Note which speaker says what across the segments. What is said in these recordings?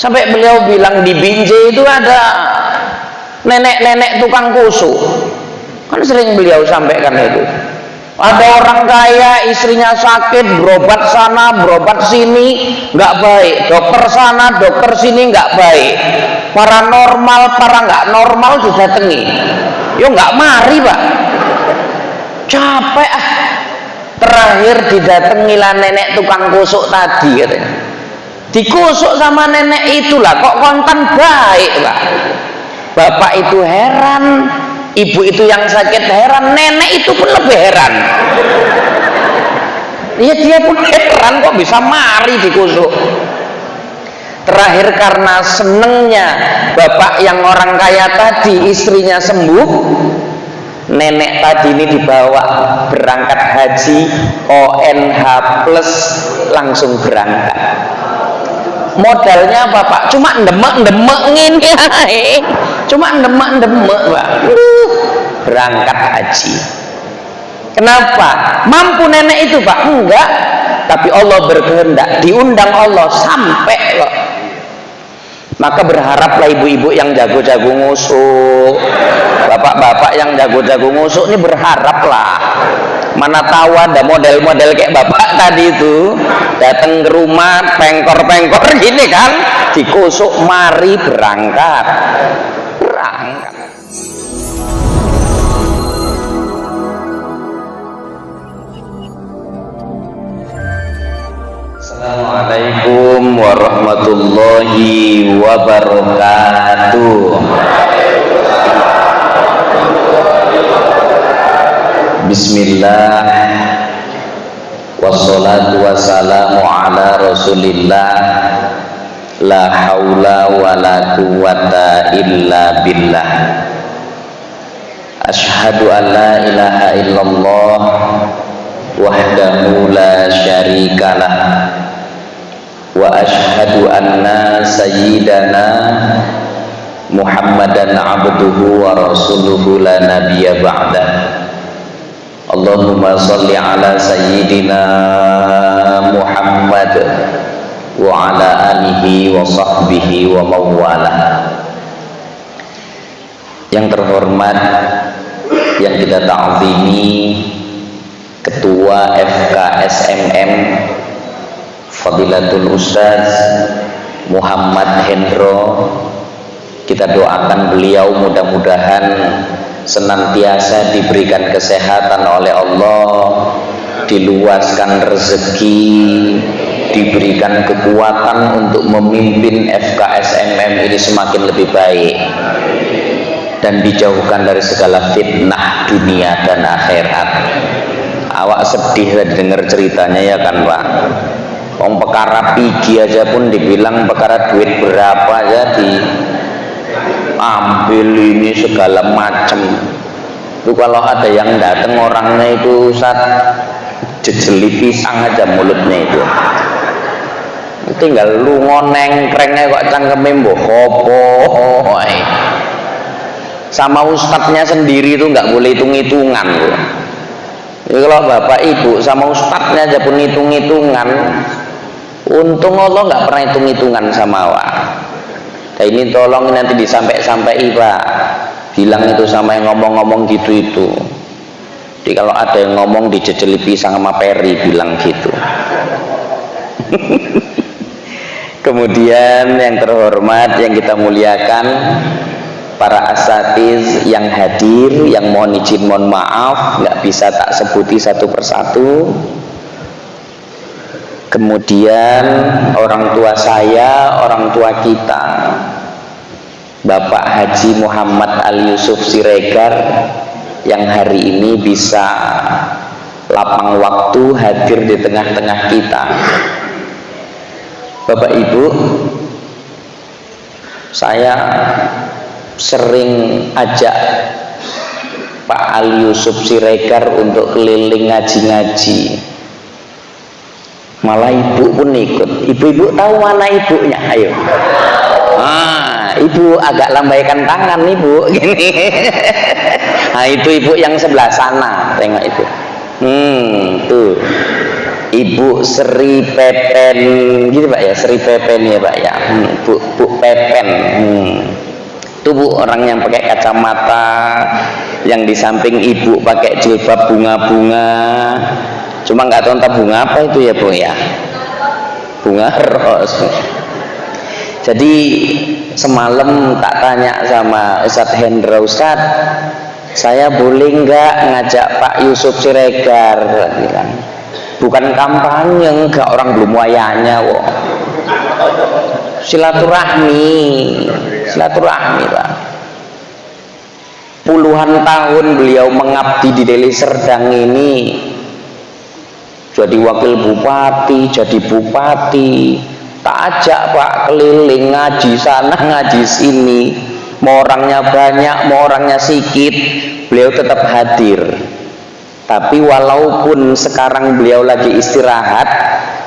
Speaker 1: Sampai beliau bilang di Binjai itu ada nenek-nenek tukang kusuk. Kan sering beliau sampaikan itu. Ada orang kaya, istrinya sakit, berobat sana, berobat sini, nggak baik. Dokter sana, dokter sini nggak baik. Paranormal, para nggak normal didatangi. Yo nggak mari pak. Capek ah. Terakhir didatangi lah nenek tukang kusuk tadi katanya. Dikusuk sama nenek itulah kok kontan baik pak. Bapak itu heran, ibu itu yang sakit heran, nenek itu pun lebih heran. Ya dia pun heran kok bisa mari dikusuk. Terakhir karena senengnya bapak yang orang kaya tadi istrinya sembuh, nenek tadi ini dibawa berangkat haji ONH plus langsung berangkat. Modalnya apa pak? Cuma ndemek ngene ae. Cuma ndemek pak. Berangkat haji. Kenapa? Mampu nenek itu pak? Enggak. Tapi Allah berkehendak, diundang Allah sampai kok. Maka berharaplah ibu-ibu yang jago-jago ngusuk, bapak-bapak yang jago-jago ngusuk ini berharaplah. Mana tahu ada model-model kayak bapak tadi itu datang ke rumah pengkor-pengkor gini kan, dikusuk mari berangkat. Assalamualaikum warahmatullahi wabarakatuh. Bismillah wassalatu wassalamu ala rasulillah la haula wa la quwata illa billah. Asyhadu an la ilaha illallah wahdahu la syarikalah wa asyhadu anna sayyidana Muhammadan abduhu wa rasuluhu la nabiyya ba'dah. Allahumma salli ala sayyidina Muhammad wa ala alihi wa sahbihi wa mawalah. Yang terhormat, yang kita ta'zimi, Ketua FKSMM Fadilatul Ustaz Muhammad Hendro, kita doakan beliau mudah-mudahan senantiasa diberikan kesehatan oleh Allah, diluaskan rezeki, diberikan kekuatan untuk memimpin FKSMM ini semakin lebih baik, dan dijauhkan dari segala fitnah dunia dan akhirat. Awak sedih tadi dengar ceritanya ya kan pak. Wong perkara pigi aja pun dibilang perkara duit berapa aja diambil ini segala macam. Itu kalau ada yang datang orangnya itu Ustaz jejeli pisang aja mulutnya itu. Tinggal lu ngonengkrengnya kok cangkeme mbok kopo. Sama ustadznya sendiri itu nggak boleh hitung-hitungan. Jadi kalau bapak ibu sama ustadznya aja pun hitung-hitungan, untung Allah nggak pernah hitung-hitungan sama awak. Nah, ini tolong nanti disampai-sampai pak, bilang itu sama yang ngomong-ngomong gitu itu. Jadi kalau ada yang ngomong dijejeli pisang sama peri, bilang gitu. Kemudian yang terhormat, yang kita muliakan, para asatiz yang hadir, yang mohon izin mohon maaf nggak bisa tak sebuti satu persatu. Kemudian orang tua saya, orang tua kita, Bapak Haji Muhammad Ali Yusuf Siregar, yang hari ini bisa lapang waktu hadir di tengah-tengah kita. Bapak Ibu, saya sering ajak Pak Ali Yusuf Siregar untuk keliling ngaji-ngaji, malah ibu pun ikut. Ibu-ibu tahu mana ibunya? Ayo, ibu agak lambaikan tangan ibu gini. Nah itu ibu yang sebelah sana, tengok itu. Tuh Ibu Sri Pepen gitu Pak ya, Sri Pepen ya Pak ya, Bu Pepen. Itu Bu, orang yang pakai kacamata, yang di samping ibu pakai jilbab bunga-bunga, cuma nggak tahu entah bunga apa itu ya Bu ya, bunga ros. Jadi semalam tak tanya sama Ustadz Hendra, Ustadz saya boleh nggak ngajak Pak Yusuf Siregar, bilang bukan kampanye, enggak, orang belum wayahnya kok. Silaturahmi Pak. Puluhan tahun beliau mengabdi di Deli Serdang ini, jadi wakil bupati, jadi bupati, tak ajak Pak keliling ngaji sana ngaji sini, mau orangnya banyak mau orangnya sedikit, beliau tetap hadir. Tapi walaupun sekarang beliau lagi istirahat,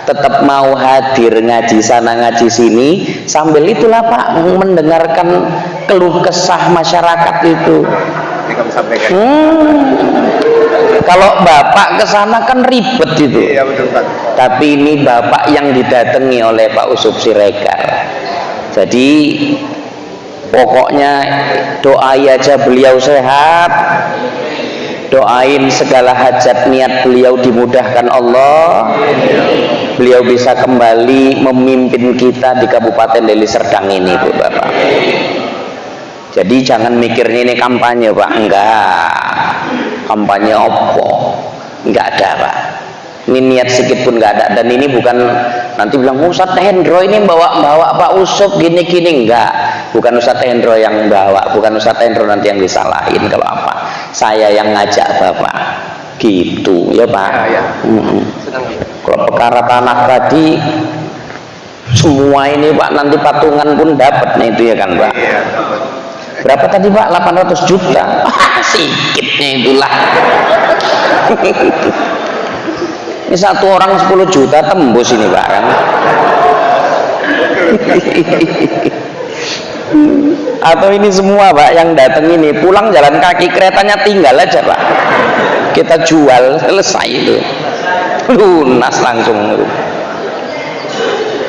Speaker 1: tetap mau hadir ngaji sana ngaji sini, sambil itulah Pak mendengarkan keluh kesah masyarakat itu. Kalau Bapak ke sana kan ribet itu. Iya, betul, Pak. Tapi ini Bapak yang didatangi oleh Pak Yusuf Siregar. Jadi pokoknya doai aja beliau sehat, doain segala hajat niat beliau dimudahkan Allah, beliau bisa kembali memimpin kita di Kabupaten Deli Serdang ini Bu Bapak. Jadi jangan mikirnya ini kampanye Pak, enggak, kampanye opo, enggak ada Pak, ini niat sedikit pun enggak ada. Dan ini bukan nanti bilang Ustadz Hendro ini bawa Pak Yusuf gini-gini, enggak, bukan Ustadz Hendro yang bawa, bukan Ustadz Hendro nanti yang disalahin kalau apa, saya yang ngajak Bapak gitu ya Pak ya. Kalau perkara tanah tadi semua ini Pak, nanti patungan pun dapat nih itu ya kan Pak. Berapa tadi Pak? 800 juta. Sikitnya itulah. Ini satu orang 10 juta tembus ini Pak kan. Atau ini semua Pak yang datang ini pulang jalan kaki, keretanya tinggal aja Pak, kita jual selesai itu, lunas langsung.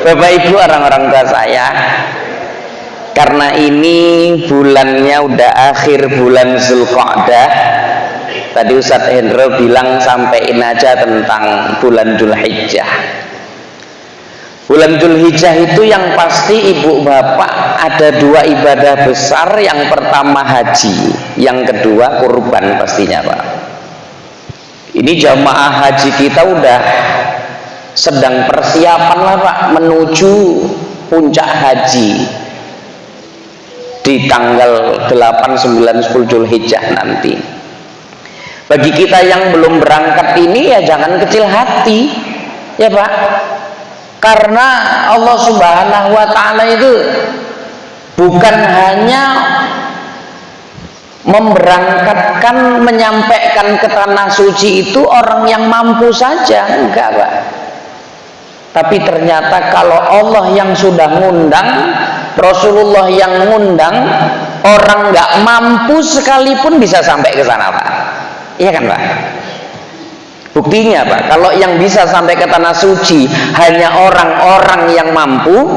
Speaker 1: Bapak Ibu, orang-orang tua saya, karena ini bulannya udah akhir bulan Zulqa'dah, tadi Ustadz Hendro bilang sampaiin aja tentang bulan Dzulhijjah. Bulan Dzulhijjah itu yang pasti ibu bapak ada dua ibadah besar, yang pertama haji, yang kedua kurban pastinya Pak. Ini jamaah haji kita udah sedang persiapan lah Pak menuju puncak haji di tanggal 8, 9, 10 Dzulhijjah nanti. Bagi kita yang belum berangkat ini ya jangan kecil hati ya Pak, karena Allah Subhanahu wa Ta'ala itu bukan hanya memberangkatkan, menyampaikan ke tanah suci itu orang yang mampu saja, enggak Pak. Tapi ternyata kalau Allah yang sudah ngundang, Rasulullah yang ngundang, orang nggak mampu sekalipun bisa sampai ke sana Pak. Iya kan Pak? Buktinya Pak, kalau yang bisa sampai ke tanah suci hanya orang-orang yang mampu,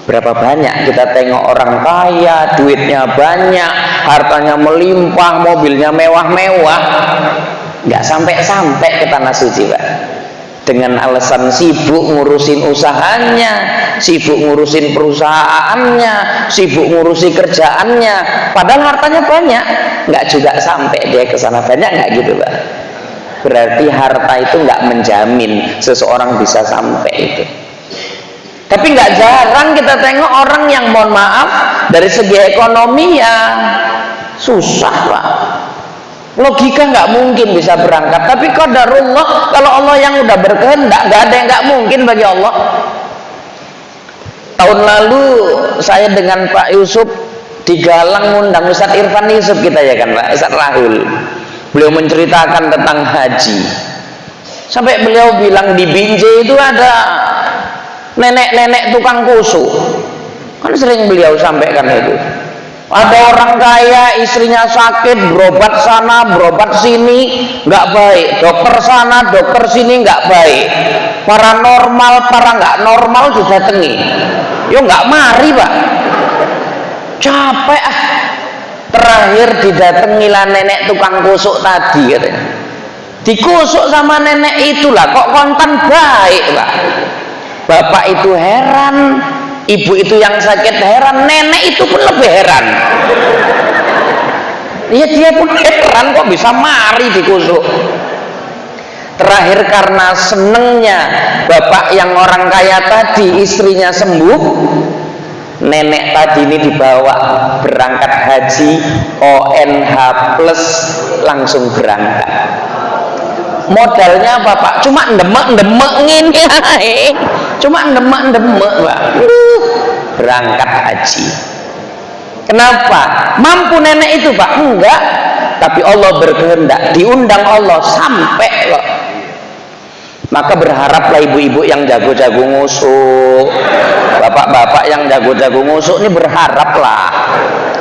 Speaker 1: berapa banyak kita tengok orang kaya, duitnya banyak, hartanya melimpah, mobilnya mewah-mewah, nggak sampai-sampai ke tanah suci Pak. Dengan alasan sibuk ngurusin usahanya, sibuk ngurusin perusahaannya, sibuk ngurusi kerjaannya, padahal hartanya banyak, nggak juga sampai dia ke sana. Banyak nggak gitu Pak? Berarti harta itu nggak menjamin seseorang bisa sampai itu. Tapi nggak jarang kita tengok orang yang mohon maaf dari segi ekonomi ya susah Pak. Logika nggak mungkin bisa berangkat, tapi qadarullah, kalau Allah yang udah berkehendak nggak ada yang nggak mungkin bagi Allah. Tahun lalu saya dengan Pak Yusuf di Galang ngundang Ustadz Irfan Yusuf kita ya kan Pak, Ustadz Rahul. Beliau menceritakan tentang haji, sampai beliau bilang di Binjai itu ada nenek-nenek tukang kusu, kan sering beliau sampaikan itu. Ada orang kaya istrinya sakit, berobat sana berobat sini nggak baik, dokter sana dokter sini nggak baik, paranormal para nggak normal didatangi, yo nggak mari pak, capek ah. Terakhir didatangi lah nenek tukang kusuk tadi katanya, dikusuk sama nenek itulah kok kontan baik pak. Bapak itu heran, ibu itu yang sakit heran, nenek itu pun lebih heran. Ya dia pun heran kok bisa mari dikusuk. Terakhir karena senengnya bapak yang orang kaya tadi istrinya sembuh, nenek tadi ini dibawa berangkat haji ONH plus langsung berangkat. Modalnya apa pak? Cuma ndemek-ndemek ngene ae. Cuma ndemek-ndemek pak. Berangkat haji. Kenapa? Mampu nenek itu pak? Enggak. Tapi Allah berkehendak, diundang Allah sampai kok. Maka berharaplah ibu-ibu yang jago-jago ngusuk, bapak-bapak yang jago-jago ngusuk ini berharaplah.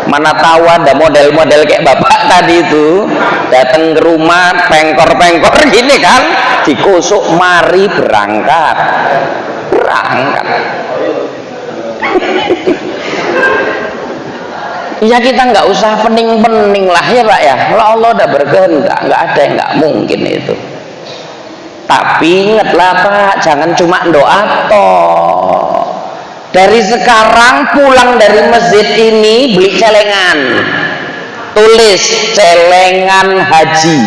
Speaker 1: Mana tahu ada model-model kayak bapak tadi itu datang ke rumah pengkor-pengkor gini kan, dikusuk mari berangkat. Ya kita nggak usah pening-pening lah ya pak ya, kalau Allah udah berkehendak nggak ada yang nggak mungkin itu. Tapi ingatlah pak, jangan cuma doa toh. Dari sekarang pulang dari masjid ini beli celengan, tulis celengan haji.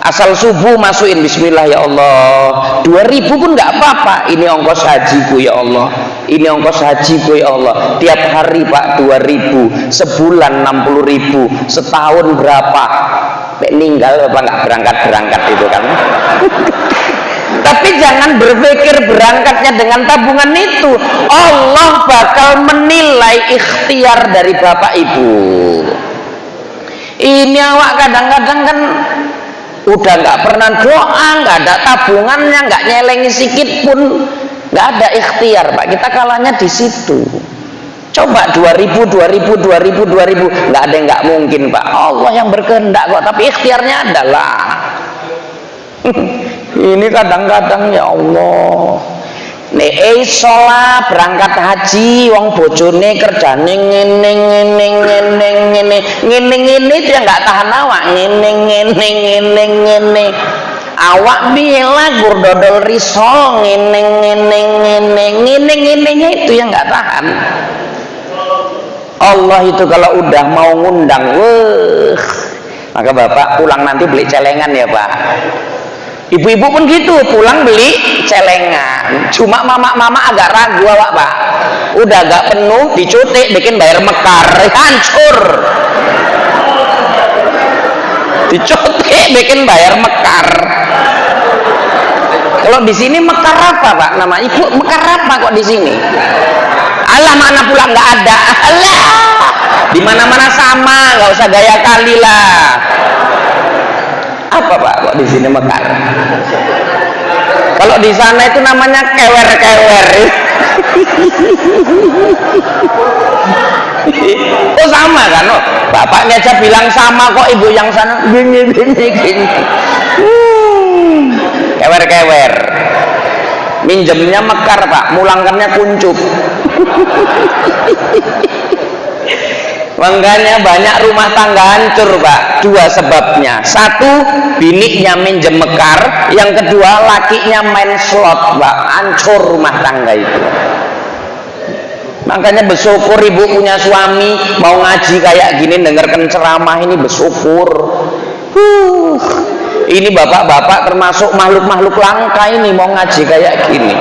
Speaker 1: Asal subuh masukin bismillah ya Allah, 2.000 pun nggak apa-apa. Ini ongkos hajiku ya Allah, ini ongkos hajiku ya Allah. Tiap hari pak 2.000, sebulan 60.000, setahun berapa? Meninggal apa nggak berangkat itu kan. Tapi jangan berpikir berangkatnya dengan tabungan itu. Allah bakal menilai ikhtiar dari bapak ibu. Ini awak kadang-kadang kan udah nggak pernah doa, nggak ada tabungannya, nggak nyelengi sedikit pun, nggak ada ikhtiar pak. Kita kalahnya di situ. Coba 2.000 nggak ada yang nggak mungkin pak. Allah yang berkehendak kok, tapi ikhtiarnya adalah ini kadang-kadang ya Allah nek sholat berangkat haji wong bojone kerjane ngene dia nggak tahan awak ngene awak bila gur dodol risol ngene itu yang nggak tahan. Allah itu kalau udah mau ngundang maka bapak pulang nanti beli celengan ya pak. Ibu-ibu pun gitu, pulang beli celengan. Cuma mama agak ragu awak pak, udah agak penuh dicutik bikin bayar mekar, hancur. Dicutik bikin bayar mekar. Kalau di sini mekar apa pak nama ibu? Mekar apa kok di sini? Allah mana pulang nggak ada. Allah di mana-mana sama, nggak usah gaya kali lah. Apa pak kok di sini mekar? Kalau di sana itu namanya kewer-kewer. Oh sama kan? Oh, bapaknya aja bilang sama kok, ibu yang sana gini. Kewer-kewer. Minjemnya mekar pak, mulangkannya kuncup. Makanya banyak rumah tangga hancur pak, dua sebabnya. Satu, biniknya minjem mekar, yang kedua lakinya main slot pak, hancur rumah tangga itu. Makanya bersyukur ibu punya suami mau ngaji kayak gini, dengarkan ceramah ini bersyukur. Ini bapak-bapak termasuk makhluk-makhluk langka ini mau ngaji kayak gini.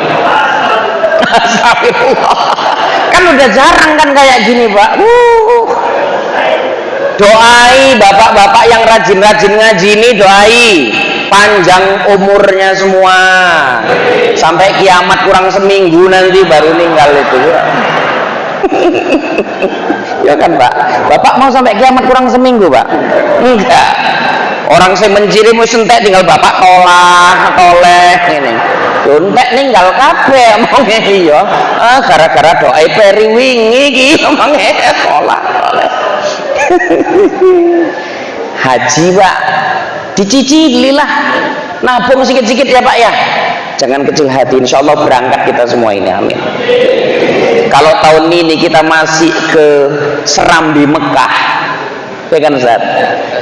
Speaker 1: Astagfirullah. Kan udah jarang kan kayak gini pak. Doai bapak-bapak yang rajin-rajin ngaji ini, doai panjang umurnya semua sampai kiamat, kurang seminggu nanti baru meninggal itu. Ya kan pak, bapak mau sampai kiamat kurang seminggu pak? Enggak, orang saya menciri mau sentek tinggal bapak toleh ini. Dontek ninggal kabeh omonge iya. Gara-gara doa peri wingi iki omonge sekolah. Haji Pak, dicicili lah, nabung sikit-sikit ya Pak ya, jangan kecil hati, insya Allah berangkat kita semua ini, amin. Kalau tahun ini kita masih ke Serambi Mekah, ya kan Ustaz,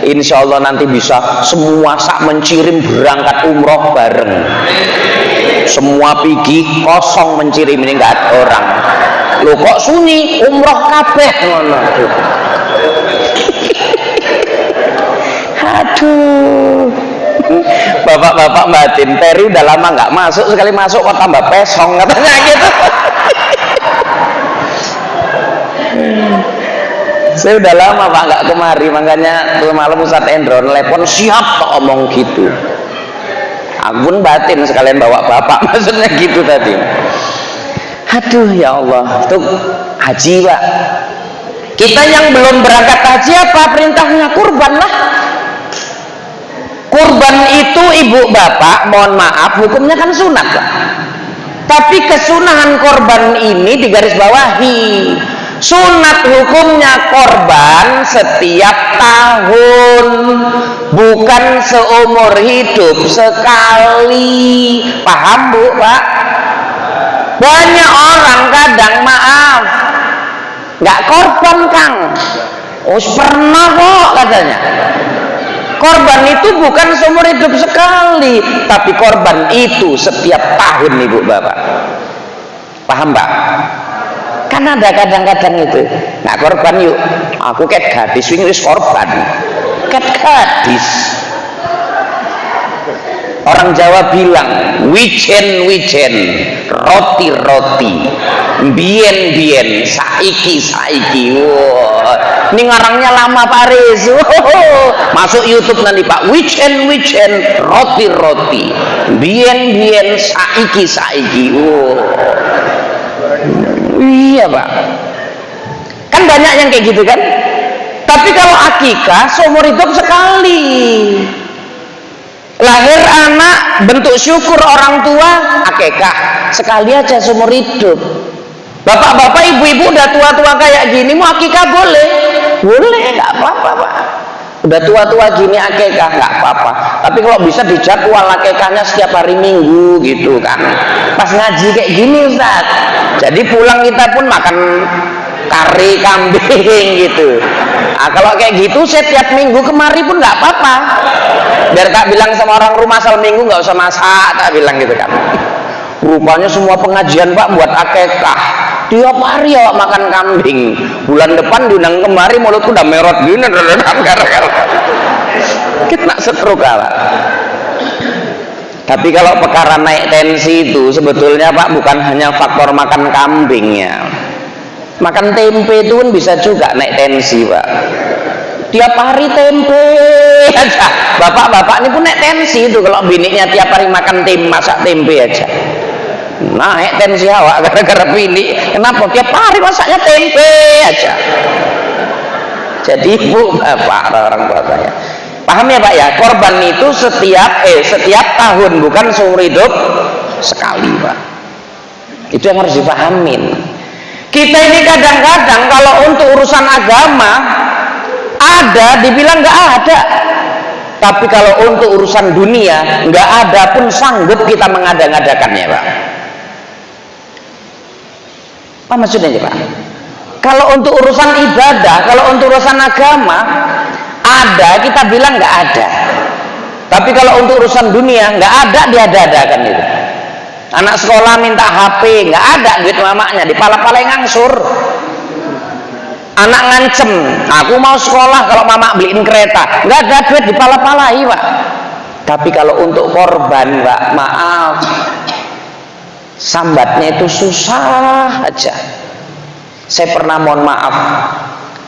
Speaker 1: insya Allah nanti bisa semua sak mencirim berangkat umroh bareng, semua pergi kosong mencirim, ini nggak ada orang. Loh kok sunyi umroh kabeh ngono. Aduh, bapak-bapak batin, Peri udah lama nggak masuk, sekali masuk kok tambah pesong katanya gitu. Saya udah lama Pak nggak kemari, makanya malam Ustadz Endro telepon siap kok omong gitu. Agun batin sekalian bawa bapak, maksudnya gitu tadi. Aduh ya Allah, tuh haji Pak. Kita yang belum berangkat haji apa perintahnya? Kurban lah. Kurban itu ibu bapak, mohon maaf, hukumnya kan sunat Pak. Tapi kesunahan korban ini digarisbawahi. Sunat hukumnya korban setiap tahun, bukan seumur hidup sekali. Paham Bu Pak? Banyak orang kadang maaf nggak korban Kang. Oh pernah kok katanya. Korban itu bukan seumur hidup sekali, tapi korban itu setiap tahun ibu bapak. Paham Pak? Kan ada kadang-kadang itu, nah korban yuk, aku ket gadis ini wis korban, ket gadis. Orang Jawa bilang wijen-wijen, roti-roti, bien-bien, saiki. Wow. Ini ngarangnya lama Pak Riz. Masuk YouTube nanti Pak, wijen-wijen, roti-roti, bien-bien, saiki. Wow. Iya Pak. Kan banyak yang kayak gitu kan. Tapi kalau akikah seumur hidup sekali. Lahir anak, bentuk syukur orang tua, akikah sekali aja seumur hidup. Bapak-bapak, ibu-ibu udah tua-tua kayak gini mau akikah boleh? Boleh, nggak apa-apa Pak. Udah tua-tua gini akikah nggak apa-apa. Tapi kalau bisa dijadwal akikahnya setiap hari Minggu gitu kan. Pas ngaji kayak gini Ustaz. Jadi pulang kita pun makan kari kambing gitu. Nah, kalau kayak gitu setiap minggu kemari pun nggak apa-apa. Biar tak bilang sama orang rumah asal minggu nggak usah masak, tak bilang gitu kan. Rupanya semua pengajian Pak buat akikah. Tiap hari ya makan kambing. Bulan depan diundang kemari mulutku udah merot gini gara-gara kita nak stroke Pak. Tapi kalau perkara naik tensi itu sebetulnya Pak bukan hanya faktor makan kambingnya. Makan tempe itu pun bisa juga naik tensi Pak. Tiap hari tempe aja. Bapak-bapak ini pun naik tensi itu kalau biniknya tiap hari makan tempe, masak tempe aja. Naik tensi awak gara-gara bini. Kenapa? Tiap hari masaknya tempe aja. Jadi Bu bapak orang tua saya. Paham ya Pak ya? Korban itu setiap tahun, bukan seumur hidup sekali Pak. Itu yang harus dipahamin. Kita ini kadang-kadang kalau untuk urusan agama ada dibilang nggak ada, tapi kalau untuk urusan dunia nggak ada pun sanggup kita mengada-ngadakannya Pak. Apa maksudnya Pak? Kalau untuk urusan ibadah, kalau untuk urusan agama ada, kita bilang nggak ada. Tapi kalau untuk urusan dunia nggak ada, diada-adakan itu. Anak sekolah minta HP, nggak ada duit mamanya, dipala-palai ngangsur. Anak ngancem, aku mau sekolah kalau mama beliin kereta, nggak ada duit, dipala-palai Pak. Tapi kalau untuk korban Pak, maaf, sambatnya itu susah aja. Saya pernah mohon maaf,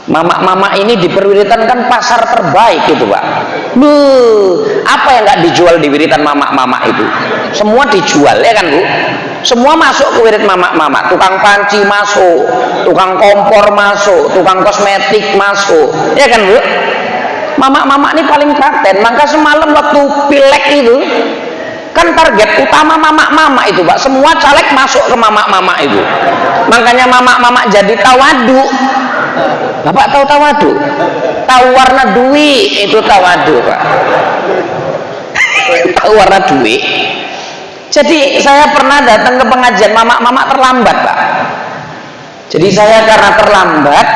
Speaker 1: mama-mama ini di Perwiritan kan pasar terbaik gitu Pak. Apa yang nggak dijual di Wiritan mama-mama itu? Semua dijual ya kan Bu? Semua masuk ke wirid mama-mama. Tukang panci masuk, tukang kompor masuk, tukang kosmetik masuk, ya kan Bu? Mama-mama ini paling paten. Maka semalam waktu pilek itu Kan target utama mama-mama itu Pak, semua caleg masuk ke mama-mama itu. Makanya mama-mama jadi tawadu. Bapak tahu tawadu? Tahu warna duit itu tawadu Pak. Tahu warna duit. Jadi saya pernah datang ke pengajian mama-mama terlambat Pak. Jadi saya karena terlambat,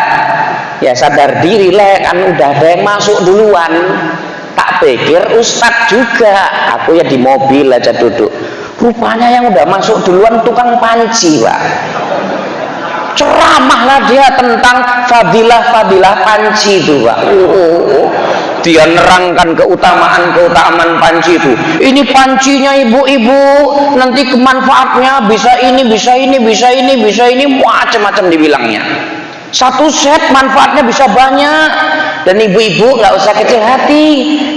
Speaker 1: ya sadar diri lah, kan udah ada yang masuk duluan. Tak pikir Ustadz juga, aku ya di mobil aja duduk. Rupanya yang udah masuk duluan tukang panci Pak. Ceramahlah dia tentang fadilah-fadilah panci itu Pak. Dia nerangkan keutamaan panci itu. Ini pancinya ibu-ibu, nanti kemanfaatnya bisa ini, bisa ini, bisa ini, bisa ini, macam-macam dibilangnya. Satu set manfaatnya bisa banyak. Dan ibu-ibu nggak usah kecil hati.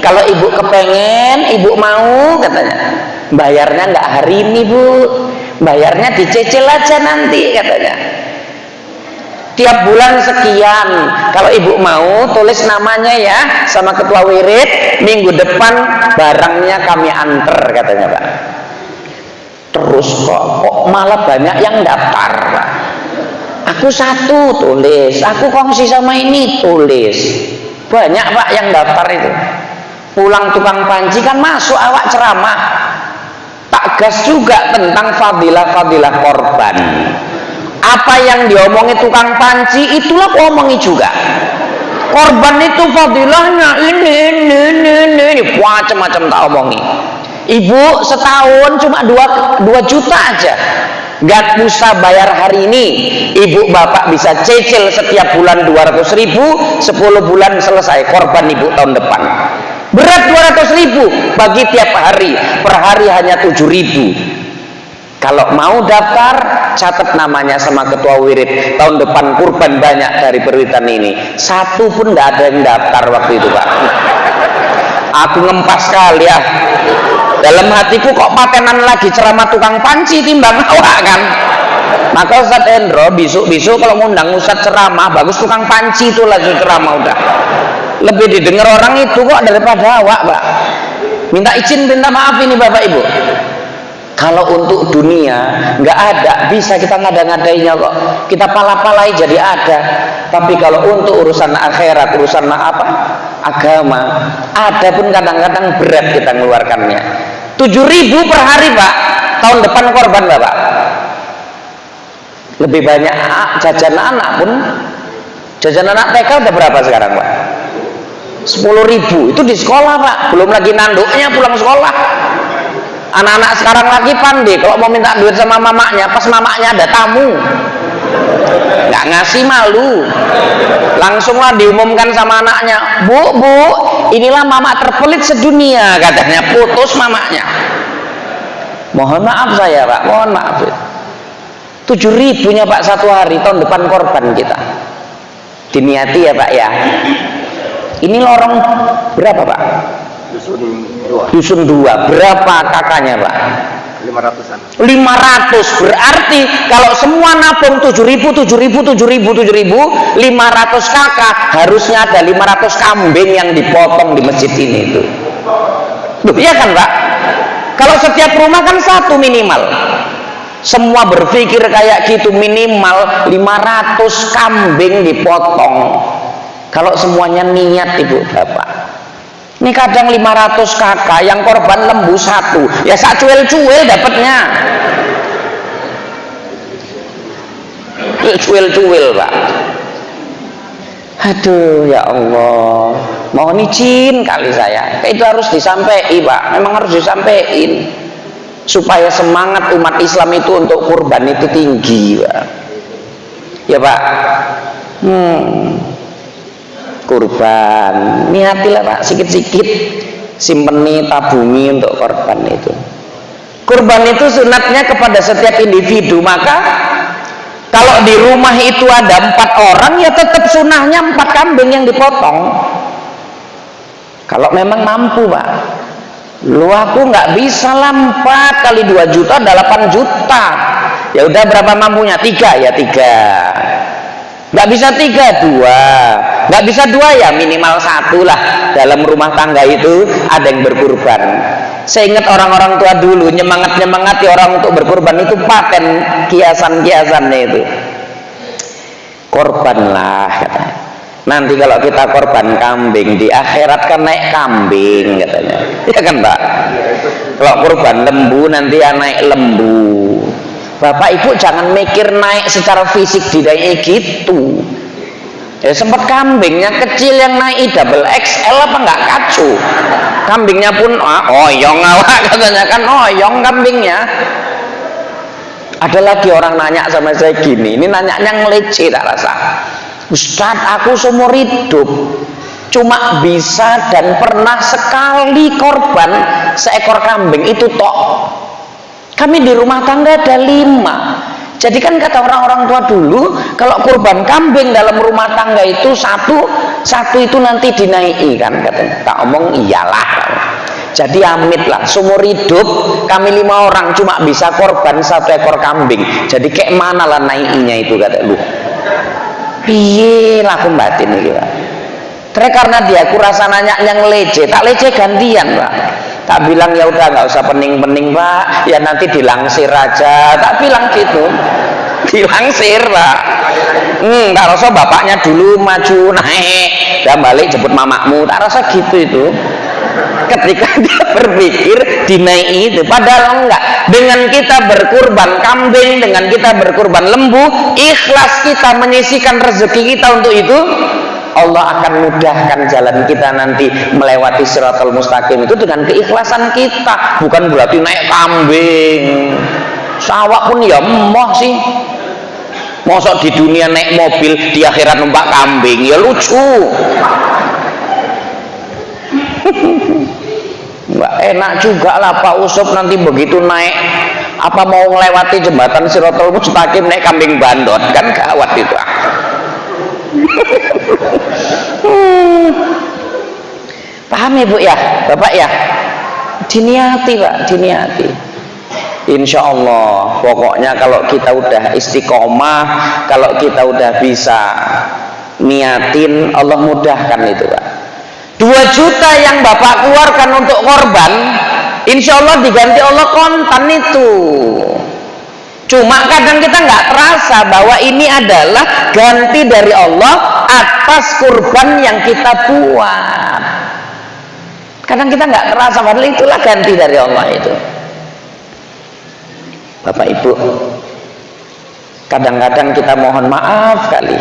Speaker 1: Kalau ibu kepengen, ibu mau katanya, bayarnya nggak hari ini Bu, bayarnya dicicil aja nanti katanya. Tiap bulan sekian. Kalau ibu mau tulis namanya ya sama ketua wirid, minggu depan barangnya kami anter katanya Pak. Terus kok malah banyak yang daftar Pak. Aku satu tulis, aku kongsi sama ini tulis. Banyak Pak yang daftar itu. Pulang tukang panci kan masuk awak ceramah. Tak gas juga tentang fadilah-fadilah korban. Apa yang diomongi tukang panci itulah aku omongi juga. Korban itu fadilahnya ini macam-macam tak omongi. Ibu setahun cuma 2 juta aja, gak usah bayar hari ini. Ibu bapak bisa cicil setiap bulan 200.000, 10 bulan selesai korban ibu tahun depan. Berat 200.000 bagi tiap hari, per hari hanya 7.000. Kalau mau daftar, catat namanya sama ketua wirid. Tahun depan kurban banyak dari perwiritan ini. Satu pun nggak ada yang daftar waktu itu Pak. Aku ngempas sekali ya. Dalam hatiku kok patenan lagi ceramah tukang panci timbang awak kan. Maka Ustadz Hendro besok kalau ngundang Ustadz ceramah, bagus tukang panci itu lagi ceramah udah. Lebih didengar orang itu kok daripada awak Pak. Minta izin, minta maaf ini Bapak Ibu. Kalau untuk dunia nggak ada, bisa kita ngada-ngadainya kok, kita pala-palai jadi ada. Tapi kalau untuk urusan akhirat, urusan agama, ada pun kadang-kadang berat kita mengeluarkannya. 7.000 per hari Pak, tahun depan korban Bapak. Lebih banyak jajan anak pun, jajan anak TK udah berapa sekarang Pak? 10.000 itu di sekolah Pak, belum lagi nanduknya pulang sekolah. Anak-anak sekarang lagi pandai kalau mau minta duit sama mamanya, pas mamanya ada tamu nggak ngasih malu, langsunglah diumumkan sama anaknya, bu, inilah mama terpelit sedunia katanya, putus mamanya. Mohon maaf saya Pak, mohon maaf. 7.000-nya Pak satu hari, tahun depan korban kita. Diniati ya Pak ya. Ini lorong berapa Pak? Dusun 2. Berapa kakaknya Pak?
Speaker 2: 500-an.
Speaker 1: 500. Berarti kalau semua nabung 7.000, 500 kakak, harusnya ada 500 kambing yang dipotong di masjid ini itu. Loh, iya kan Pak? Kalau setiap rumah kan satu minimal. Semua berpikir kayak gitu, minimal 500 kambing dipotong. Kalau semuanya niat Ibu Bapak. Ini kadang 500 kakak yang korban lembu 1, ya sak cuil-cuil dapatnya. Cuil-cuil Pak. Aduh ya Allah, mohon izin kali saya. Itu harus disampaikan Pak, memang harus disampaikan supaya semangat umat Islam itu untuk kurban itu tinggi Pak. Ya Pak. Kurban, niatilah Pak, sikit-sikit simpeni, tabungi untuk korban itu. Kurban itu sunatnya kepada setiap individu. Maka kalau di rumah itu ada 4 orang, ya tetap sunahnya 4 kambing yang dipotong. Kalau memang mampu Pak. Lu aku nggak bisa lah 4 kali 2 juta 8 juta. Ya udah berapa mampunya? 3 ya 3. Nggak bisa 3, 2. Nggak bisa 2 ya minimal 1 lah. Dalam rumah tangga itu ada yang berkurban. Saya ingat orang-orang tua dulu nyemangati orang untuk berkorban, itu paten kiasan-kiasannya itu. Korbanlah katanya. Nanti kalau kita korban kambing di akhirat kan naik kambing katanya. Ya kan Pak? Kalau korban lembu nanti ya naik lembu. Bapak Ibu jangan mikir naik secara fisik dinaiki gitu. Ya sempat kambingnya kecil yang naik double XL apa nggak kacu. Kambingnya pun oyong awak katanya kan oyong kambingnya. Ada lagi orang nanya sama saya gini, ini nanyanya ngelece tak rasa. Ustadz, aku seumur hidup cuma bisa dan pernah sekali korban seekor kambing itu tok. Kami di rumah tangga ada 5. Jadi kan kata orang-orang tua dulu, kalau kurban kambing dalam rumah tangga itu satu itu nanti dinaiki kan katanya. Tak omong iyalah. Jadi amit lah, seumur hidup kami 5 orang cuma bisa korban 1 ekor kambing. Jadi kayak mana lah naikinya itu kata lu. Piye lah aku batin iki, Pak. Terus karena dia aku rasa nanya yang lece, tak lece gantian, Pak. Tak bilang ya udah nggak usah pening-pening, Pak. Ya nanti dilangsir aja. Tak bilang gitu. Dilangsir, Pak. Tak rasa bapaknya dulu maju naik dan balik jemput mamakmu. Tak rasa gitu itu. Ketika dia berpikir dinaiki itu, padahal enggak. Dengan kita berkurban kambing, dengan kita berkurban lembu, ikhlas kita menyisihkan rezeki kita untuk itu, Allah akan mudahkan jalan kita nanti melewati Shiratal Mustaqim itu dengan keikhlasan kita. Bukan berarti naik kambing, sawak pun ya emoh sih. Mosok di dunia naik mobil, di akhirat numpak kambing, ya lucu. Nggak enak juga lah Pak Usop nanti begitu naik apa mau melewati jembatan Shiratal Mustaqim naik kambing bandot, kan gawat itu. Paham ya Bu ya, Bapak ya? Diniati Pak, diniati. Insya Allah pokoknya kalau kita udah istiqomah, kalau kita udah bisa niatin, Allah mudahkan itu Pak. 2 juta yang Bapak keluarkan untuk korban, insya Allah diganti Allah kontan itu. Cuma kadang kita nggak terasa bahwa ini adalah ganti dari Allah atas kurban yang kita buat. Kadang kita nggak terasa padahal itulah ganti dari Allah itu. Bapak Ibu, kadang-kadang kita mohon maaf kali,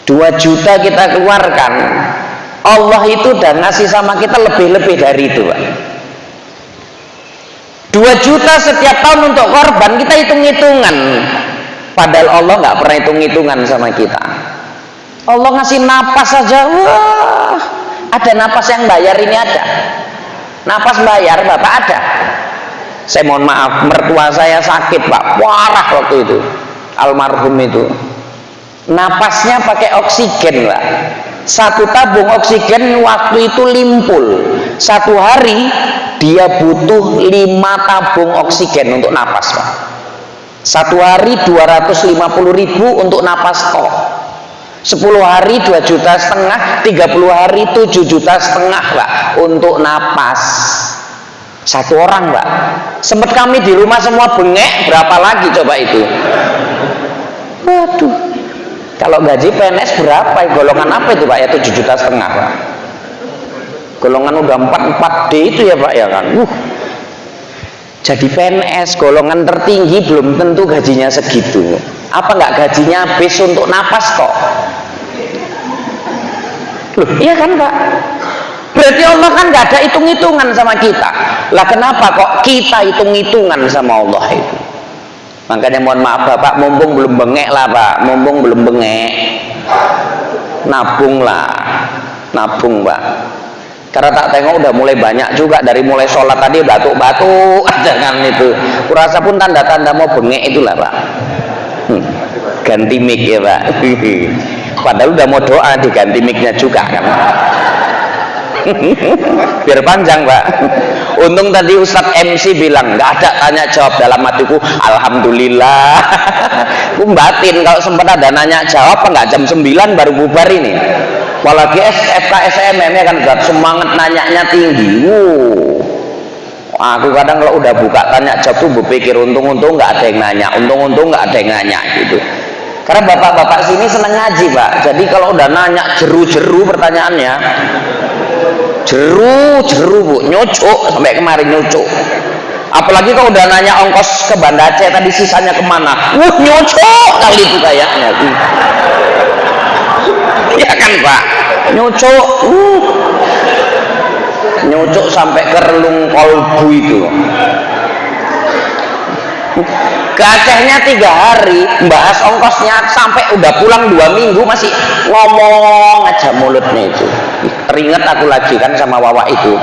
Speaker 1: 2 juta kita keluarkan, Allah itu udah ngasih sama kita lebih-lebih dari itu Pak. 2 juta setiap tahun untuk korban, kita hitung-hitungan, padahal Allah nggak pernah hitung-hitungan sama kita. Allah ngasih napas saja, wah, ada napas yang bayar ini ada. Napas bayar Bapak ada. Saya mohon maaf, mertua saya sakit Pak, parah waktu itu, almarhum itu. Napasnya pakai oksigen Pak. 1 tabung oksigen waktu itu limpul. 1 hari dia butuh 5 tabung oksigen untuk napas Pak. 1 hari 250.000 untuk napas tok. 10 hari 2,5 juta, 30 hari 7,5 juta Pak untuk napas. 1 orang Pak. Sempat kami di rumah semua bengek, berapa lagi coba itu? Waduh. Kalau gaji PNS berapa? Golongan apa itu Pak ya? 7,5 juta Pak. Golongan udah 4D itu ya Pak ya kan. Jadi PNS golongan tertinggi belum tentu gajinya segitu. Apa nggak gajinya habis untuk napas kok? Loh, iya kan Pak? Berarti Allah kan nggak ada hitung-hitungan sama kita. Lah kenapa kok kita hitung-hitungan sama Allah itu? Makanya mohon maaf Bapak, mumpung belum bengek lah Pak, mumpung belum bengek, nabung lah, nabung Pak. Karena tak tengok udah mulai banyak juga, dari mulai sholat tadi batuk-batuk aja kan itu. Kurasa pun tanda-tanda mau bengek itulah Pak. Ganti mic ya Pak. Padahal udah mau doa diganti mic-nya juga kan. Biar panjang Pak. Untung tadi Ustadz MC bilang nggak ada tanya jawab, dalam hatiku alhamdulillah. Aku batin kalau sempat ada nanya jawab nggak jam 9 baru bubar ini. Apalagi FK SMM nya kan semangat nanyanya tinggi. Aku kadang kalau udah buka tanya jawab tuh berpikir untung-untung nggak ada yang nanya, untung-untung nggak ada yang nanya gitu. Karena bapak-bapak sini seneng ngaji Pak. Jadi kalau udah nanya jeru-jeru pertanyaannya, jeru-jeru Bu, nyucuk sampai kemarin nyucuk. Apalagi kalau udah nanya ongkos ke Banda Aceh tadi sisanya kemana, nyucuk kali itu kayaknya. Ya kan Pak, nyucuk. Nyucuk sampai ke relung kolbu itu. Ke Acehnya 3 hari bahas ongkosnya, sampai udah pulang 2 minggu masih ngomong aja mulutnya itu. Teringat aku lagi kan sama Wawa itu.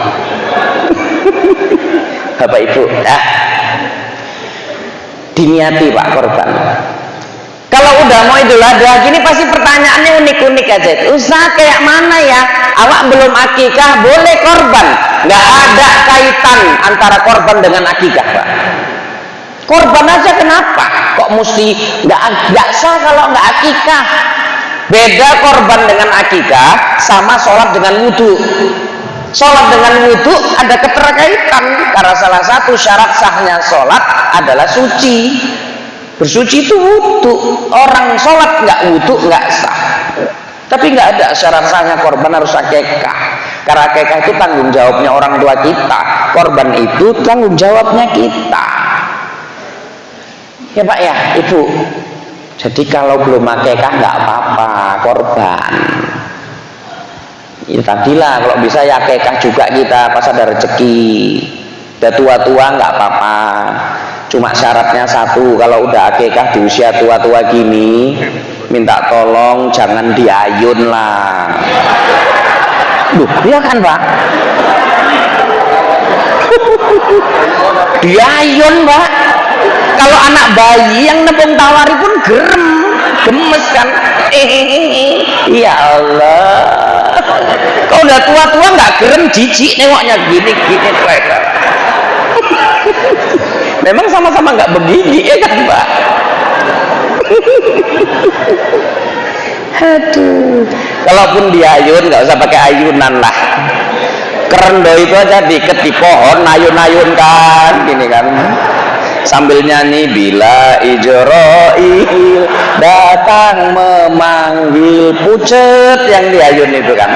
Speaker 1: Bapak Ibu, diniati Pak korban. Kalau udah mau Idul Adha gini pasti pertanyaannya unik-unik aja. Ustaz kayak mana ya? Awak belum akikah boleh korban? Nggak ada kaitan antara korban dengan akikah Pak. Korban aja kenapa? Kok mesti nggak sah kalau nggak akikah? Beda korban dengan akikah sama sholat dengan wudhu. Sholat dengan wudhu ada keterkaitan karena salah satu syarat sahnya sholat adalah suci. Bersuci itu wudhu. Orang sholat nggak wudhu nggak sah. Tapi nggak ada syarat sahnya korban harus akikah. Karena akikah itu tanggung jawabnya orang tua kita. Korban itu tanggung jawabnya kita. Ya Pak ya, Ibu. Jadi kalau belum akikah nggak apa-apa korban. Ya tadilah kalau bisa ya akikah juga kita pas ada rezeki. Udah tua-tua nggak apa-apa. Cuma syaratnya satu, kalau udah akikah di usia tua-tua gini, minta tolong jangan diayun lah. Loh, iya kan Pak? Diayun Pak. Kalau anak bayi yang nebeng tawari pun gemes kan. Ya Allah. Kalau udah tua-tua nggak gerem, jijik nengoknya gini-gini mereka. Memang sama-sama nggak begini ya kan Pak. Aduh. Kalaupun diayun nggak usah pakai ayunan lah. Kerendo itu aja diikat di pohon, ayun-ayun kan, gini kan. Sambil nyanyi bila ijroil datang memanggil, pucet yang diayun itu kan.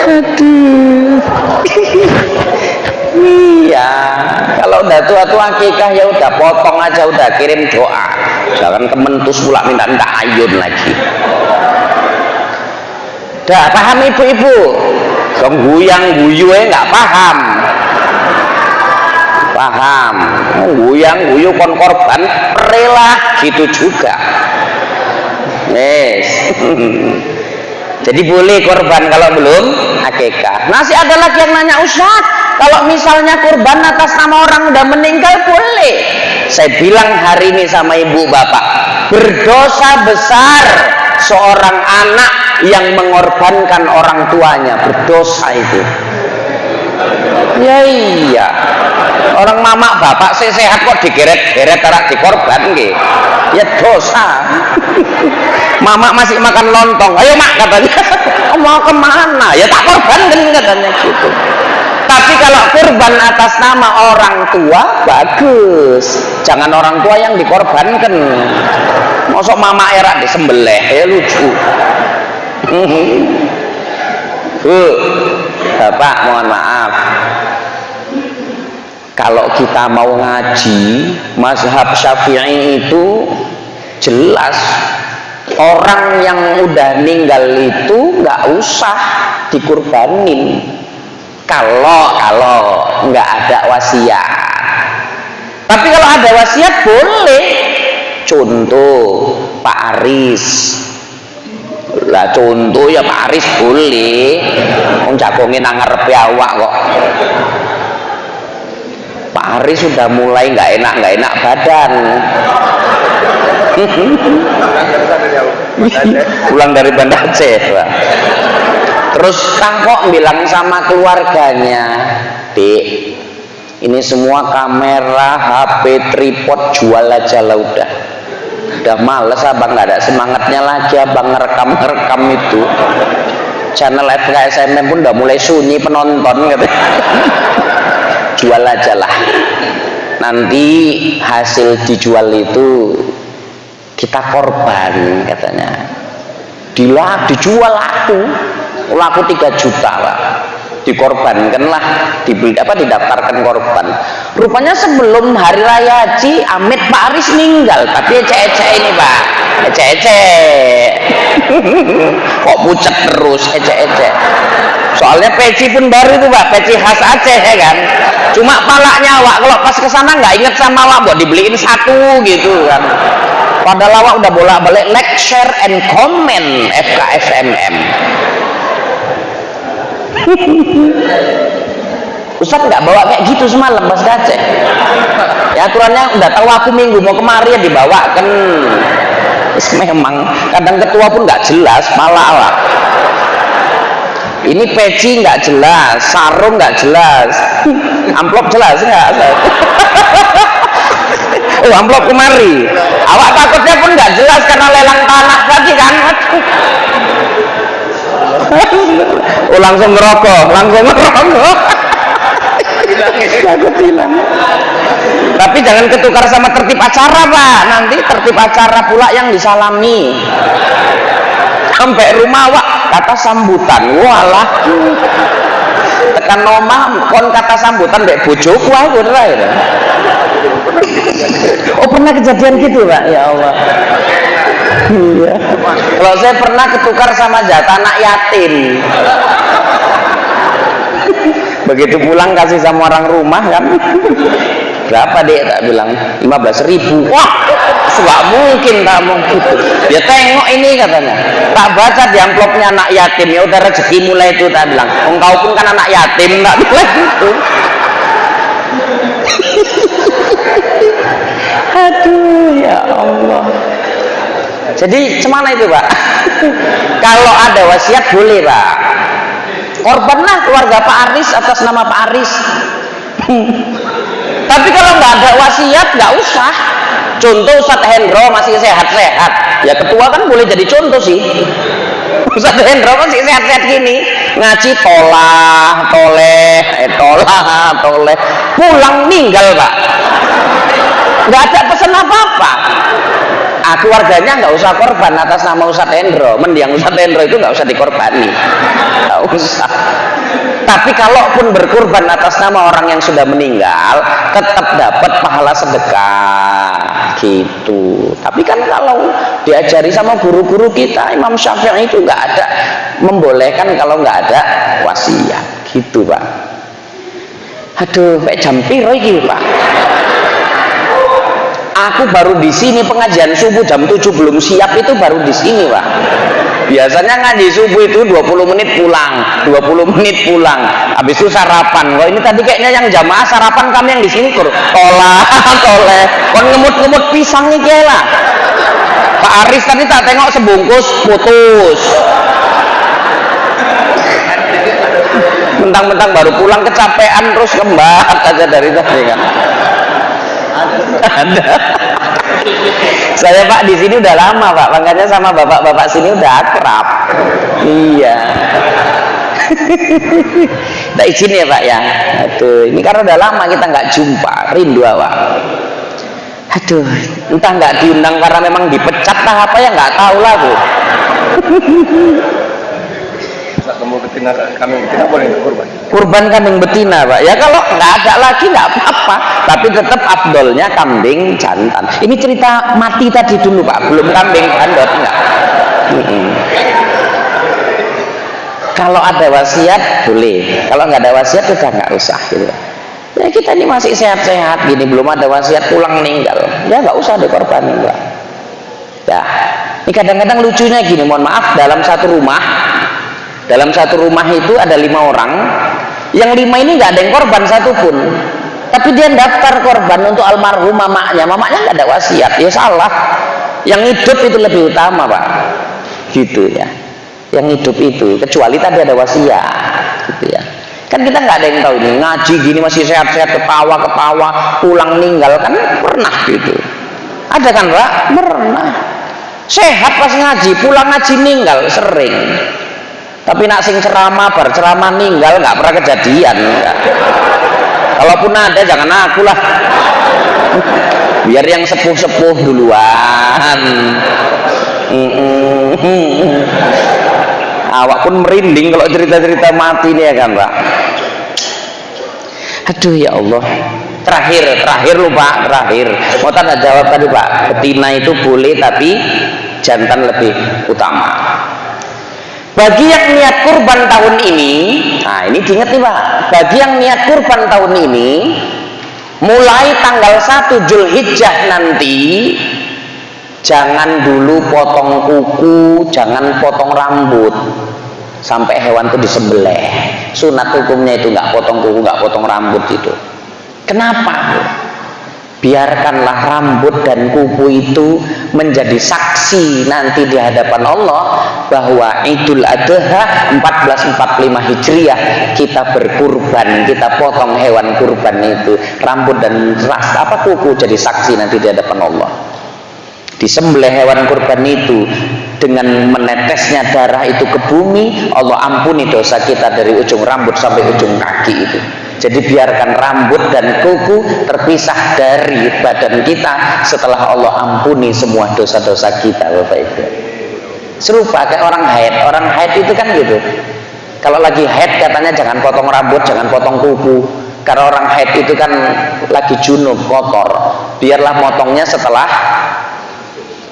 Speaker 1: Aduh. Iya, kalau udah tua-tua akikah ya udah potong aja, udah kirim doa. Jangan kementus pula minta ayun lagi. Dah paham ibu-ibu? Dong guyang guyu nggak paham. Paham? Guyang guyu kon korban rela gitu juga. Yes. Jadi boleh korban kalau belum akikah. Masih ada lagi yang nanya, Ustaz, kalau misalnya kurban atas nama orang udah meninggal boleh? Saya bilang hari ini sama ibu bapak, berdosa besar seorang anak yang mengorbankan orang tuanya, berdosa itu. Ya iya, orang mama bapak saya sehat kok digeret-geret tarak dikorban nggih. Ya dosa. Mama masih makan lontong, ayo mak katanya. Mau kemana? Ya tak korban kan katanya gitu. Tapi kalau kurban atas nama orang tua bagus. Jangan orang tua yang dikorbankan. Mosok mama era disembelih, ya lucu. Bu, bapak mohon maaf. Kalau kita mau ngaji mazhab Syafi'i itu jelas orang yang udah meninggal itu nggak usah dikurbanin kalau nggak ada wasiat. Tapi kalau ada wasiat boleh. Contoh Pak Aris lah, contoh ya Pak Aris boleh. Wong jagonge nang ngarepe awak kok. Pak Aris sudah mulai nggak enak badan. Pulang dari Banda Aceh Pak. Terus Kang kok bilang sama keluarganya, Dek, ini semua kamera, HP, tripod jual aja lah udah males abang, nggak ada semangatnya lagi abang ngerekam itu. channel FKSMM pun udah mulai sunyi penonton katanya. Jual aja lah, nanti hasil dijual itu kita korban katanya. Dijual laku 3 juta Pak, dikorbankanlah, didaftarkan korban. Rupanya sebelum hari raya Haji Amit Pak Aris meninggal, tapi ecek-ecek ini Pak, ecek-ecek. Kok pucat terus, ecek-ecek. Soalnya peci pun baru itu Pak, peci khas Aceh ya kan. Cuma palaknya Wak kalau pas kesana nggak inget sama Wak, buat dibeliin satu gitu kan. Padahal Wak udah bolak-balik like, share, and comment FKSMM. Ustadz nggak bawa kayak gitu semalam pas Aceh. Ya aturannya udah tahu aku minggu mau kemari ya dibawakan. Memang kadang ketua pun nggak jelas, malah Wak. Ini peci nggak jelas, sarung nggak jelas, amplop jelas nggak? Oh amplop kemari. Awak takutnya pun nggak jelas karena lelang tanah tadi kan? Oh langsung ngerokok. Takut hilang. Tapi jangan ketukar sama tertib acara Pak. Nanti tertib acara pula yang disalami. Sampai rumah Wak kata sambutan, walah tekan nomah kon kata sambutan dek bojoku aku ya. Oh pernah kejadian gitu Pak? Ya Allah. Iya. Kalau saya pernah ketukar sama jatah anak yatim. Begitu pulang kasih sama orang rumah kan. Berapa dek? Tak bilang 15.000. Wah, nggak mungkin, tak mungkin. Dia tengok ini katanya. Tak baca di amplopnya anak yatim. Ya udah rezeki mulai itu tak bilang. Engkau pun kan anak yatim, tak bilang gitu. Aduh ya Allah. Jadi cemana itu Pak? Kalau ada wasiat boleh Pak. Korbanlah keluarga Pak Aris atas nama Pak Aris. Tapi kalau nggak ada wasiat nggak usah. Contoh Ustadz Hendro masih sehat-sehat, ya ketua kan boleh jadi contoh sih. Ustadz Hendro masih sehat-sehat gini, ngaji toleh, pulang meninggal Pak. Nggak ada pesan apa-apa. Keluarganya nggak usah korban atas nama Ustadz Hendro. Mendiang Ustadz Hendro itu nggak usah dikorbani, nggak usah. Tapi kalaupun berkorban atas nama orang yang sudah meninggal, tetap dapat pahala sedekah gitu. Tapi kan kalau diajari sama guru-guru kita, Imam Syafi'i itu nggak ada membolehkan kalau nggak ada wasiat gitu Pak. Aduh, kayak jam piro iki Pak? Aku baru di sini pengajian subuh jam 7 belum siap itu baru di sini Pak. Biasanya ngaji subuh itu 20 menit pulang, 20 menit pulang. Habis itu sarapan. Wah ini tadi kayaknya yang jamaah sarapan kami yang di sini toleh. Kon ngemut-ngemut pisang nih lah. Pak Aris tadi tak tengok sebungkus putus. Mentang-mentang baru pulang kecapean terus kembat aja dari tadi kan. Ada. Saya Pak di sini udah lama Pak, makanya sama bapak-bapak sini udah akrab. Iya. Tak izin ya Pak ya. Aduh, ini karena udah lama kita nggak jumpa, rindu Pak. Aduh, entah nggak diundang karena memang dipecat lah apa ya nggak tahu lah Bu.
Speaker 2: Kamu betina kambing betina boleh kurban?
Speaker 1: Kurban kambing betina Pak. Ya kalau nggak ada lagi nggak apa-apa, tapi tetap afdolnya kambing jantan. Ini cerita mati tadi dulu Pak, belum kambing bandot enggak. Kalau ada wasiat boleh, kalau nggak ada wasiat udah nggak usah gitu. Ya kita ini masih sehat-sehat gini, belum ada wasiat pulang meninggal, ya nggak usah dikorbanin Pak. Ya, ini kadang-kadang lucunya gini, mohon maaf, dalam satu rumah itu ada 5 orang, yang 5 ini nggak ada yang korban satupun, tapi dia daftar korban untuk almarhum mamanya nggak ada wasiat, ya salah. Yang hidup itu lebih utama Pak, gitu ya. Yang hidup itu, kecuali tadi ada wasiat, gitu ya. Kan kita nggak ada yang tahu ini ngaji gini masih sehat-sehat, ketawa pulang meninggal kan pernah gitu. Ada kan Pak? Pernah. Sehat pas ngaji, pulang ngaji meninggal sering. Tapi nak sing ceramah bar ceramah ninggal nggak pernah kejadian. Enggak. Kalaupun ada jangan aku lah. Biar yang sepuh-sepuh duluan. Awak pun merinding kalau cerita-cerita mati nih ya kan Pak. Aduh ya Allah. Terakhir lupa, mau tanda jawab tadi Pak, betina itu boleh tapi jantan lebih utama. Bagi yang niat kurban tahun ini, nah ini diingat nih Pak, bagi yang niat kurban tahun ini, mulai tanggal 1 Zulhijjah nanti, jangan dulu potong kuku, jangan potong rambut, sampai hewan itu disembelih. Sunat hukumnya itu nggak potong kuku, nggak potong rambut itu. Kenapa? Biarkanlah rambut dan kuku itu menjadi saksi nanti di hadapan Allah bahwa Idul Adha 1445 Hijriah kita berkurban, kita potong hewan kurban itu, rambut dan kuku jadi saksi nanti di hadapan Allah. Disembelih hewan kurban itu dengan menetesnya darah itu ke bumi, Allah ampuni dosa kita dari ujung rambut sampai ujung kaki itu. Jadi biarkan rambut dan kuku terpisah dari badan kita setelah Allah ampuni semua dosa-dosa kita, Bapak Ibu. Serupa kayak orang haid itu kan gitu. Kalau lagi haid katanya jangan potong rambut, jangan potong kuku. Karena orang haid itu kan lagi junub, kotor. Biarlah motongnya setelah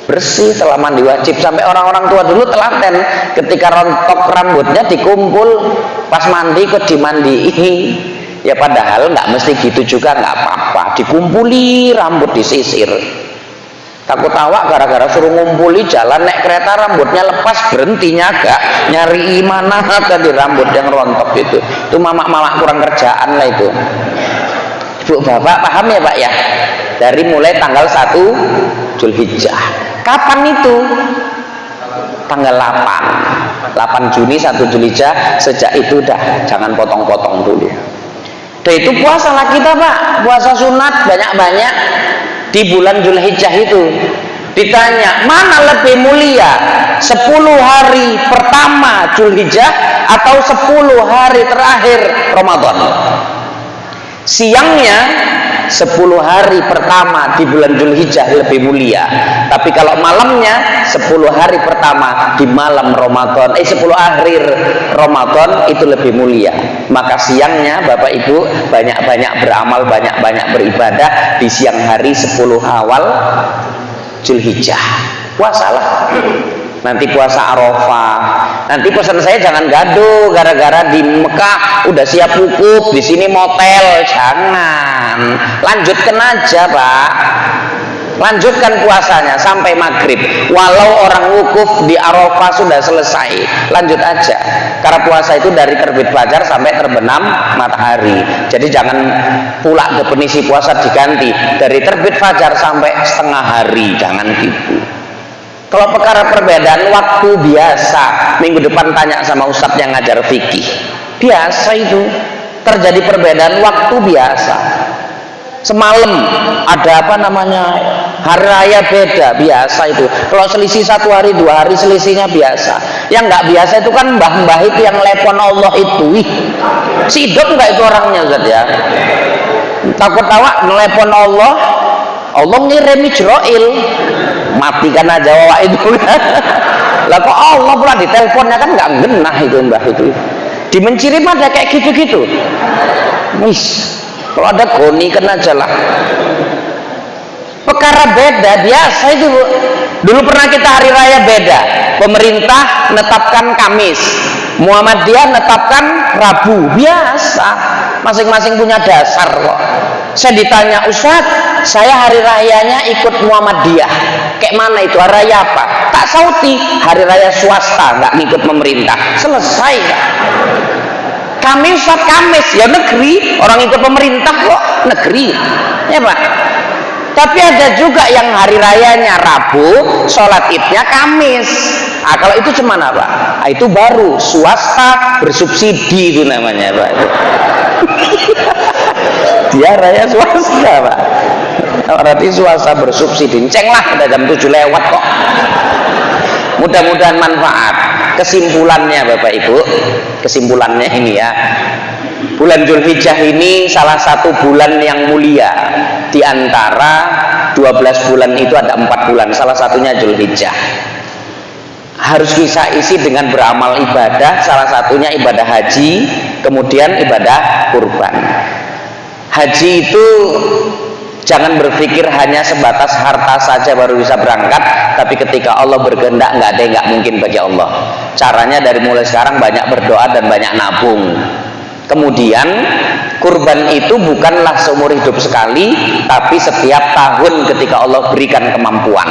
Speaker 1: bersih, setelah mandi wajib. Sampai orang-orang tua dulu telaten, ketika rontok rambutnya dikumpul, pas mandi kok dimandiin. Ya padahal nggak mesti gitu juga, nggak apa-apa, dikumpuli rambut, disisir. Takut awak gara-gara suruh ngumpuli jalan naik kereta rambutnya lepas, berhentinya gak nyari mana tadi rambut yang rontok itu mama kurang kerjaan lah itu. Ibu bapak paham ya Pak ya, dari mulai tanggal 1 Zulhijjah. Kapan itu? Tanggal 8 Juni 1 Zulhijjah. Sejak itu dah jangan potong-potong dulu. Dan itu puasa lah kita Pak, puasa sunat banyak-banyak di bulan Zulhijjah itu. Ditanya mana lebih mulia, 10 hari pertama Zulhijjah atau 10 hari terakhir Ramadan? Siangnya 10 hari pertama di bulan Zulhijjah lebih mulia, tapi kalau malamnya 10 hari pertama di malam Ramadan 10 akhir Ramadan itu lebih mulia. Maka siangnya Bapak Ibu banyak-banyak beramal, banyak-banyak beribadah di siang hari 10 awal Zulhijjah. Puasalah. Nanti puasa Arafah. Nanti pesan saya jangan gaduh gara-gara di Mekah udah siap wukuf, di sini motel. Jangan. Lanjutkan aja, Pak. Lanjutkan puasanya sampai maghrib. Walau orang wukuf di Arafah sudah selesai, lanjut aja. Karena puasa itu dari terbit fajar sampai terbenam matahari. Jadi jangan pula definisi puasa diganti dari terbit fajar sampai setengah hari. Jangan gitu. Kalau perkara perbedaan waktu biasa, minggu depan tanya sama ustadz yang ngajar fikih. Biasa itu terjadi perbedaan waktu biasa. Semalam ada hari raya beda, biasa itu. Kalau selisih 1 hari 2 hari selisihnya biasa. Yang nggak biasa itu kan mbah-mbah itu yang telepon Allah itu. Sidok nggak itu orangnya Ustaz ya? Takut awak telepon Allah ngirim Israel. Matikan aja wawak itu. Lah kok Allah pula diteleponnya kan nggak genah itu mbah itu. Di Mencirim ada kayak gitu-gitu. Kalau ada goni kan aja lah. Perkara beda biasa itu Bu. Dulu pernah kita hari raya beda. Pemerintah menetapkan Kamis, Muhammadiyah menetapkan Rabu. Biasa. Masing-masing punya dasar kok. Saya ditanya, Ustadz, saya hari rayanya ikut Muhammadiyah. Kayak mana itu? Hari raya apa? Tak sauti, hari raya swasta, nggak ngikut pemerintah. Selesai. Kami Ustadz Kamis, ya negeri. Orang ikut pemerintah kok, negeri. Ya Pak. Tapi ada juga yang hari rayanya Rabu, sholat idnya Kamis. Nah, kalau itu cemana Pak? Nah, itu baru swasta bersubsidi itu namanya Pak. Dia raya swasta Pak. Berarti swasta bersubsidi. Ceng lah, udah jam 7 lewat kok. Mudah-mudahan manfaat. kesimpulannya Bapak Ibu, kesimpulannya ini ya, bulan Dzulhijjah ini salah satu bulan yang mulia. Di antara 12 bulan itu ada 4 bulan, salah satunya Dzulhijjah. Harus bisa isi dengan beramal ibadah, salah satunya ibadah haji, kemudian ibadah kurban. Haji itu jangan berpikir hanya sebatas harta saja baru bisa berangkat, tapi ketika Allah berkehendak nggak ada yang nggak mungkin bagi Allah. Caranya dari mulai sekarang banyak berdoa dan banyak nabung. Kemudian kurban itu bukanlah seumur hidup sekali, tapi setiap tahun ketika Allah berikan kemampuan.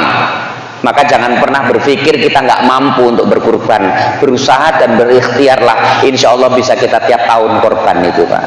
Speaker 1: Maka jangan pernah berpikir kita nggak mampu untuk berkurban. Berusaha dan berikhtiarlah, insya Allah bisa kita tiap tahun kurban itu Pak.